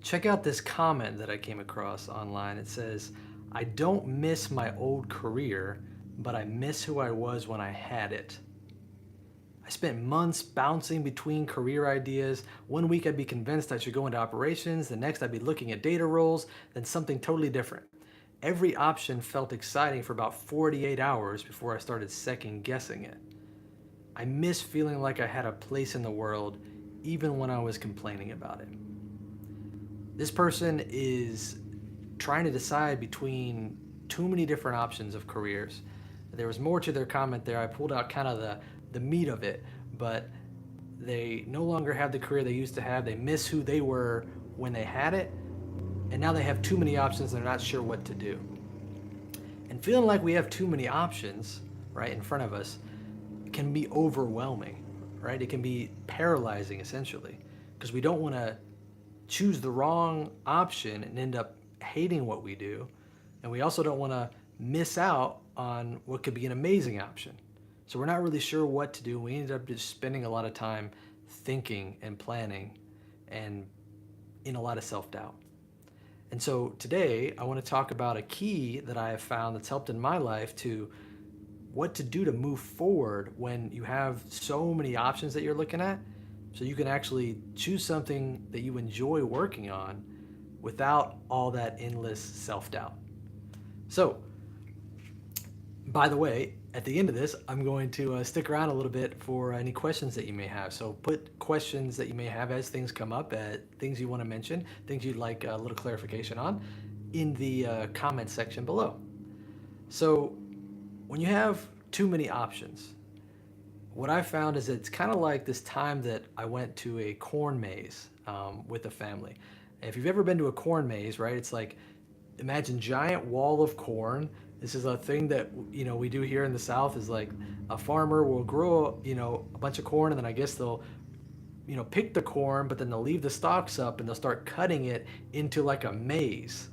Check out this comment that I came across online. It says, I don't miss my old career, but I miss who I was when I had it. I spent months bouncing between career ideas. One week I'd be convinced I should go into operations, the next I'd be looking at data roles, then something totally different. Every option felt exciting for about 48 hours before I started second guessing it. I miss feeling like I had a place in the world, even when I was complaining about it. This person is trying to decide between too many different options of careers. There was more to their comment there. I pulled out kind of the meat of it, but they no longer have the career they used to have. They miss who they were when they had it, and now they have too many options and they're not sure what to do. And feeling like we have too many options right in front of us can be overwhelming, right? It can be paralyzing essentially, because we don't want to choose the wrong option and end up hating what we do. And we also don't want to miss out on what could be an amazing option. So we're not really sure what to do. We ended up just spending a lot of time thinking and planning and in a lot of self-doubt. And so today I want to talk about a key that I have found that's helped in my life to what to do to move forward when you have so many options that you're looking at, so you can actually choose something that you enjoy working on without all that endless self-doubt. So, by the way, at the end of this, I'm going to stick around a little bit for any questions that you may have. So put questions that you may have as things come up, things you want to mention, things you'd like a little clarification on in the comment section below. So when you have too many options, what I found is it's kind of like this time that I went to a corn maze with a family. If you've ever been to a corn maze, right, it's like, imagine giant wall of corn. This is a thing that we do here in the South. Is like a farmer will grow a bunch of corn, and then I guess they'll pick the corn, but then they'll leave the stalks up and they'll start cutting it into like a maze,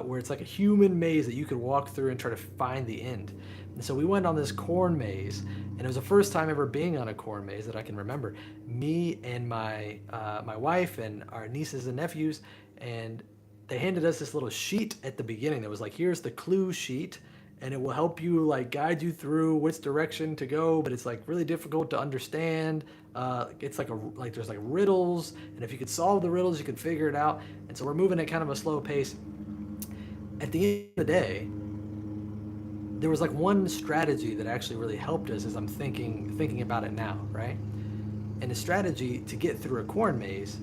where it's like a human maze that you could walk through and try to find the end. And so we went on this corn maze, and it was the first time ever being on a corn maze that I can remember. Me and my wife and our nieces and nephews, and they handed us this little sheet at the beginning that was like, here's the clue sheet, and it will help you like guide you through which direction to go, but it's like really difficult to understand. It's like there's like riddles, and if you could solve the riddles, you could figure it out. And so we're moving at kind of a slow pace. At the end of the day, there was like one strategy that actually really helped us as I'm thinking about it now, right? And the strategy to get through a corn maze,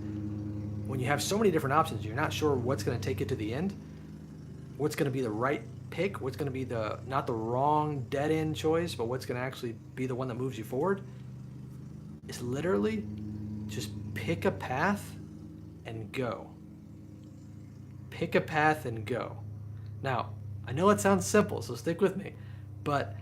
when you have so many different options, you're not sure what's going to take you to the end, what's going to be the right pick, what's going to be not the wrong dead end choice, but what's going to actually be the one that moves you forward. It's literally just pick a path and go. Pick a path and go. Now, I know it sounds simple, so stick with me, but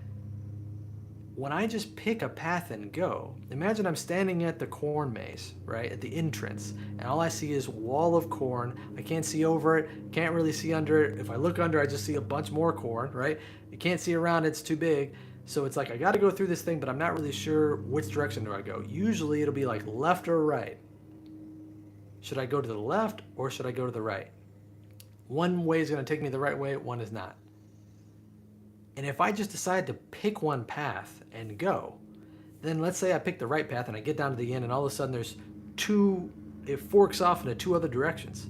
when I just pick a path and go, imagine I'm standing at the corn maze, right, at the entrance, and all I see is a wall of corn. I can't see over it, can't really see under it. If I look under, I just see a bunch more corn, right? You can't see around, it's too big. So it's like I got to go through this thing, but I'm not really sure which direction do I go. Usually it'll be like left or right. Should I go to the left or should I go to the right? One way is going to take me the right way, one is not. And if I just decide to pick one path and go, then let's say I pick the right path and I get down to the end, and all of a sudden it forks off into two other directions.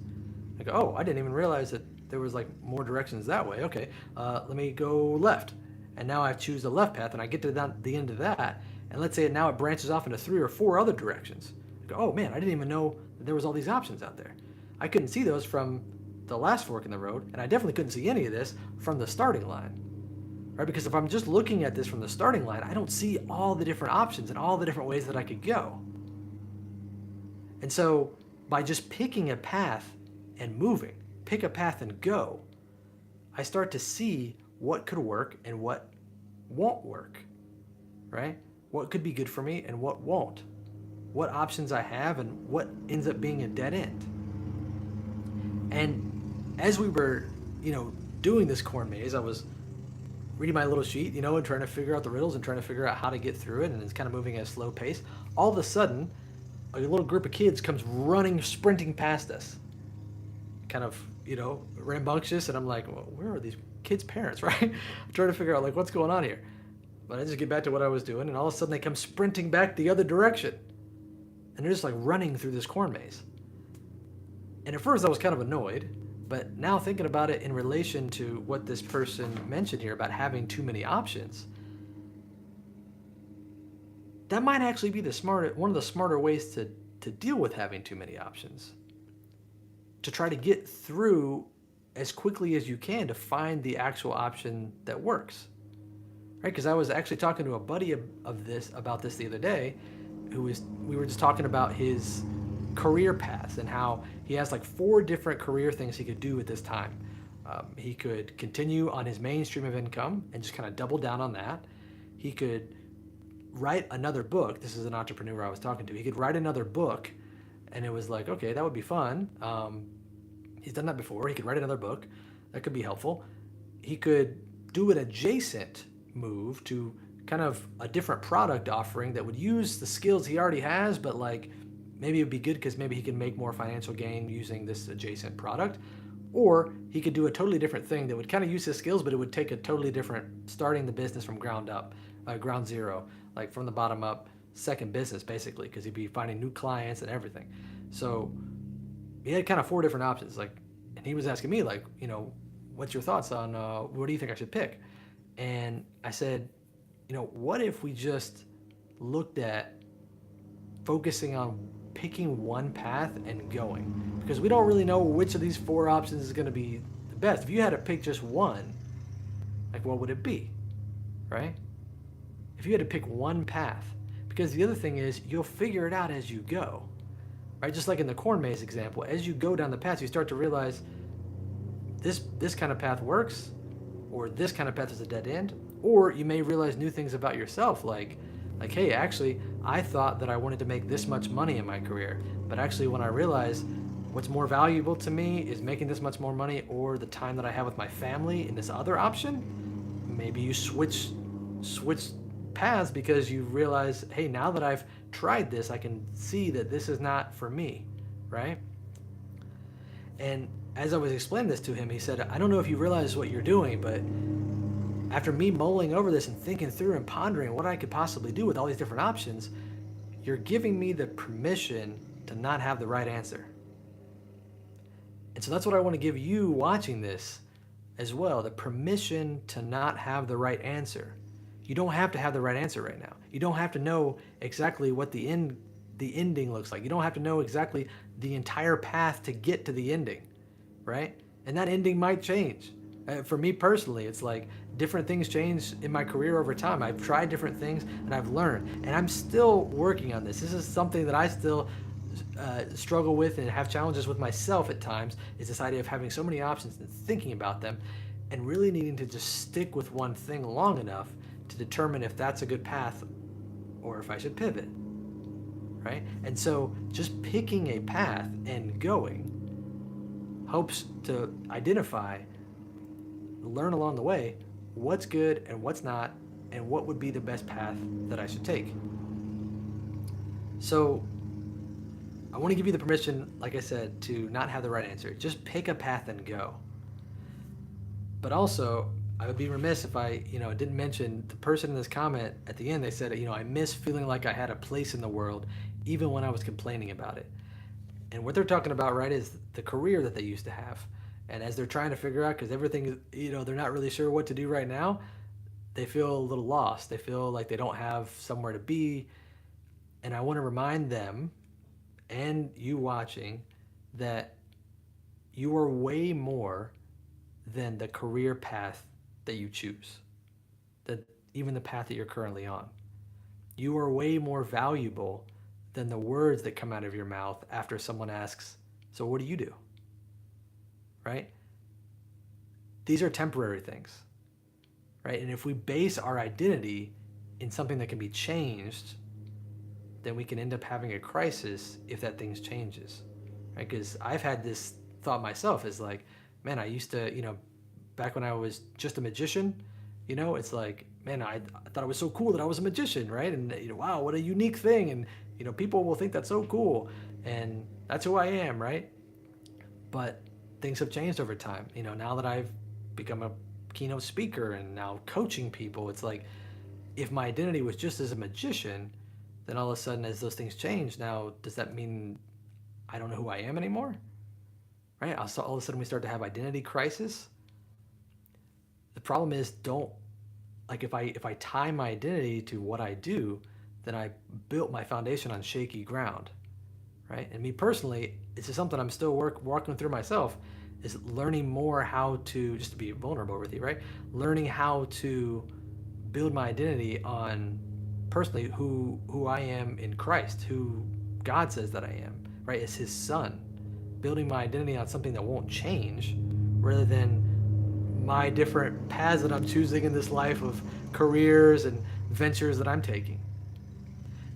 I go, oh, I didn't even realize that there was like more directions that way. Okay, let me go left. And now I choose the left path and I get to the end of that. And let's say now it branches off into 3 or 4 other directions. I go, oh man, I didn't even know that there was all these options out there. I couldn't see those from the last fork in the road, and I definitely couldn't see any of this from the starting line. Right? Because if I'm just looking at this from the starting line, I don't see all the different options and all the different ways that I could go. And so by just picking a path and moving, pick a path and go, I start to see what could work and what won't work, right? What could be good for me and what won't. What options I have and what ends up being a dead end. And as we were, doing this corn maze, I was reading my little sheet, and trying to figure out the riddles and trying to figure out how to get through it, and it's kind of moving at a slow pace. All of a sudden, a little group of kids comes running, sprinting past us. kind of, rambunctious, and I'm like, well, where are these kids' parents, right? I'm trying to figure out like what's going on here. But I just get back to what I was doing, and all of a sudden they come sprinting back the other direction, and they're just like running through this corn maze. And at first I was kind of annoyed, but now thinking about it in relation to what this person mentioned here about having too many options, that might actually be one of the smarter ways to deal with having too many options. To try to get through as quickly as you can to find the actual option that works. Right? Because I was actually talking to a buddy about this the other day, we were just talking about his career paths and how he has like 4 different career things he could do at this time. He could continue on his main stream of income and just kind of double down on that. He could write another book. This is an entrepreneur I was talking to. He could write another book, and it was like, okay, that would be fun. He's done that before. He could write another book. That could be helpful. He could do an adjacent move to kind of a different product offering that would use the skills he already has, but like maybe it would be good because maybe he can make more financial gain using this adjacent product. Or he could do a totally different thing that would kind of use his skills, but it would take a totally different, starting the business from ground zero, like from the bottom up, second business basically, because he'd be finding new clients and everything. So he had kind of 4 different options. Like, and he was asking me like, what's your thoughts on what do you think I should pick? And I said, what if we just looked at focusing on picking one path and going? Because we don't really know which of these 4 options is going to be the best. If you had to pick just one, like what would it be, right? If you had to pick one path, because the other thing is you'll figure it out as you go, right? Just like in the corn maze example, as you go down the path, you start to realize this kind of path works, or this kind of path is a dead end, or you may realize new things about yourself, like, hey, actually, I thought that I wanted to make this much money in my career, but actually when I realized what's more valuable to me is making this much more money or the time that I have with my family in this other option, maybe you switch paths because you realize, hey, now that I've tried this, I can see that this is not for me, right? And as I was explaining this to him, he said, I don't know if you realize what you're doing, but after me mulling over this and thinking through and pondering what I could possibly do with all these different options, you're giving me the permission to not have the right answer. And so that's what I want to give you watching this as well, the permission to not have the right answer. You don't have to have the right answer right now. You don't have to know exactly what the ending looks like. You don't have to know exactly the entire path to get to the ending, right? And that ending might change. For me personally, it's like different things change in my career over time. I've tried different things and I've learned, and I'm still working on this. This is something that I still struggle with and have challenges with myself at times, is this idea of having so many options and thinking about them and really needing to just stick with one thing long enough to determine if that's a good path or if I should pivot, right? And so just picking a path and going helps to identify, learn along the way what's good and what's not, and what would be the best path that I should take. So I want to give you the permission, like I said, to not have the right answer. Just pick a path and go. But also, I would be remiss if I, didn't mention the person in this comment at the end. They said, I miss feeling like I had a place in the world, even when I was complaining about it. And what they're talking about, right, is the career that they used to have. And as they're trying to figure out, because everything, they're not really sure what to do right now, they feel a little lost. They feel like they don't have somewhere to be. And I want to remind them, and you watching, that you are way more than the career path that you choose, that even the path that you're currently on. You are way more valuable than the words that come out of your mouth after someone asks, so what do you do? Right? These are temporary things, right? And if we base our identity in something that can be changed, then we can end up having a crisis if that thing changes, right? Because I've had this thought myself, is like, man, I used to, back when I was just a magician, it's like, man, I thought it was so cool that I was a magician, right? And wow, what a unique thing. And, people will think that's so cool. And that's who I am, right? But things have changed over time. Now that I've become a keynote speaker and now coaching people, it's like if my identity was just as a magician, then all of a sudden, as those things change, now does that mean I don't know who I am anymore? Right? Also, all of a sudden, we start to have identity crisis. The problem is, don't like if I tie my identity to what I do, then I built my foundation on shaky ground, right? And me personally, it's just something I'm still walking through myself, is learning more how to, just to be vulnerable with you, right? Learning how to build my identity on personally who I am in Christ, who God says that I am, right? As His Son, building my identity on something that won't change, rather than my different paths that I'm choosing in this life of careers and ventures that I'm taking.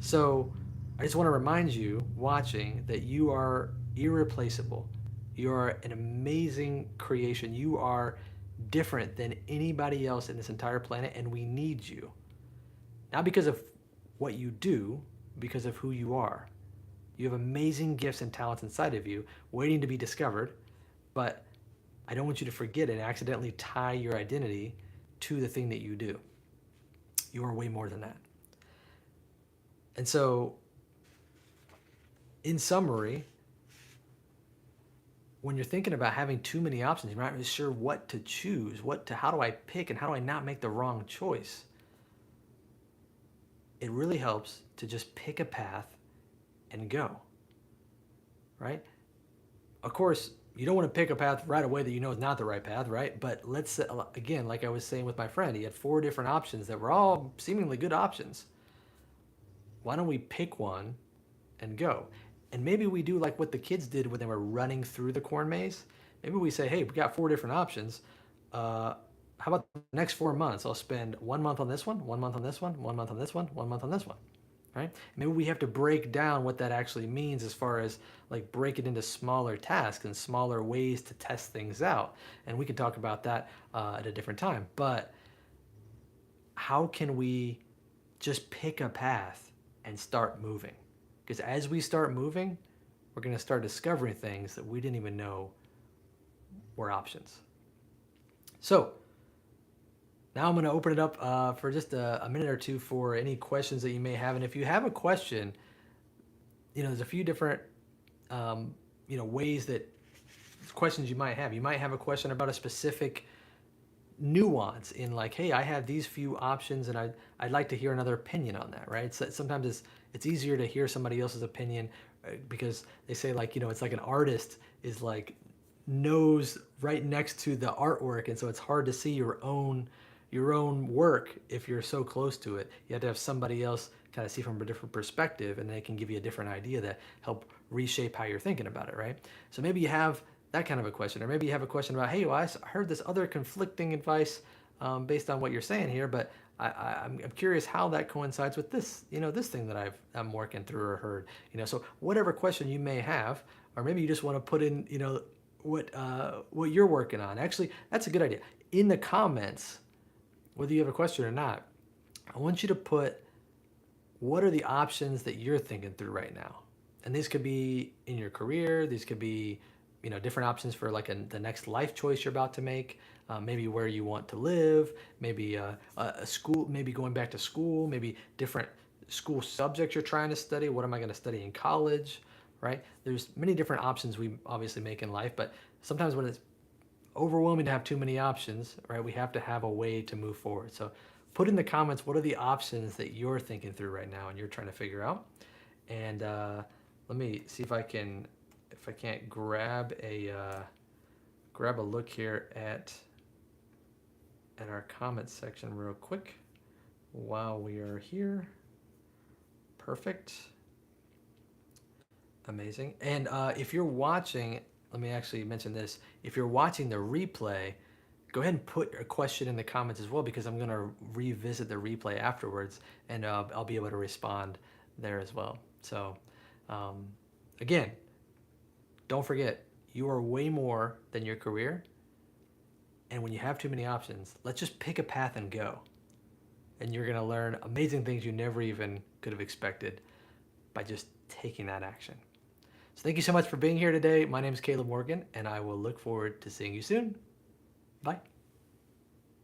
So I just want to remind you watching that you are irreplaceable. You are an amazing creation. You are different than anybody else in this entire planet, and we need you. Not because of what you do, because of who you are. You have amazing gifts and talents inside of you waiting to be discovered, but I don't want you to forget and accidentally tie your identity to the thing that you do. You are way more than that. And so, in summary, when you're thinking about having too many options, you're not really sure what to choose, how do I pick, and how do I not make the wrong choice? It really helps to just pick a path and go, right? Of course, you don't want to pick a path right away that you know is not the right path, right? But let's say, again, like I was saying with my friend, he had 4 different options that were all seemingly good options. Why don't we pick one and go? And maybe we do like what the kids did when they were running through the corn maze. Maybe we say, hey, we got 4 different options. How about the next 4 months? I'll spend 1 month on this one, 1 month on this one, 1 month on this one, 1 month on this one, right? Maybe we have to break down what that actually means as far as like break it into smaller tasks and smaller ways to test things out. And we can talk about that at a different time. But how can we just pick a path and start moving? Because as we start moving, we're going to start discovering things that we didn't even know were options. So now I'm going to open it up for just a minute or two for any questions that you may have. And if you have a question, there's a few different, ways that questions you might have. You might have a question about a specific nuance in like, hey, I have these few options and I'd like to hear another opinion on that, right? So sometimes it's easier to hear somebody else's opinion because they say like, it's like an artist is like knows right next to the artwork, and so it's hard to see your own work if you're so close to it. You have to have somebody else kind of see from a different perspective, and they can give you a different idea that help reshape how you're thinking about it, right? So maybe you have that kind of a question, or maybe you have a question about, hey, well, I heard this other conflicting advice based on what you're saying here, but I'm curious how that coincides with this, this thing that I'm working through or heard, So whatever question you may have, or maybe you just want to put in, what you're working on. Actually, that's a good idea. In the comments, whether you have a question or not, I want you to put what are the options that you're thinking through right now. And these could be in your career. These could be, different options for like the next life choice you're about to make. Maybe where you want to live. Maybe a school. Maybe going back to school. Maybe different school subjects you're trying to study. What am I going to study in college? Right? There's many different options we obviously make in life, but sometimes when it's overwhelming to have too many options, right, we have to have a way to move forward. So put in the comments, what are the options that you're thinking through right now and you're trying to figure out? And let me see if I can't grab a look here at our comments section real quick while we are here. Perfect. Amazing. And if you're watching, let me actually mention this. If you're watching the replay, go ahead and put a question in the comments as well, because I'm going to revisit the replay afterwards, and I'll be able to respond there as well. So again, don't forget, you are way more than your career. And when you have too many options, let's just pick a path and go. And you're going to learn amazing things you never even could have expected by just taking that action. So thank you so much for being here today. My name is Caleb Morgan, and I will look forward to seeing you soon. Bye.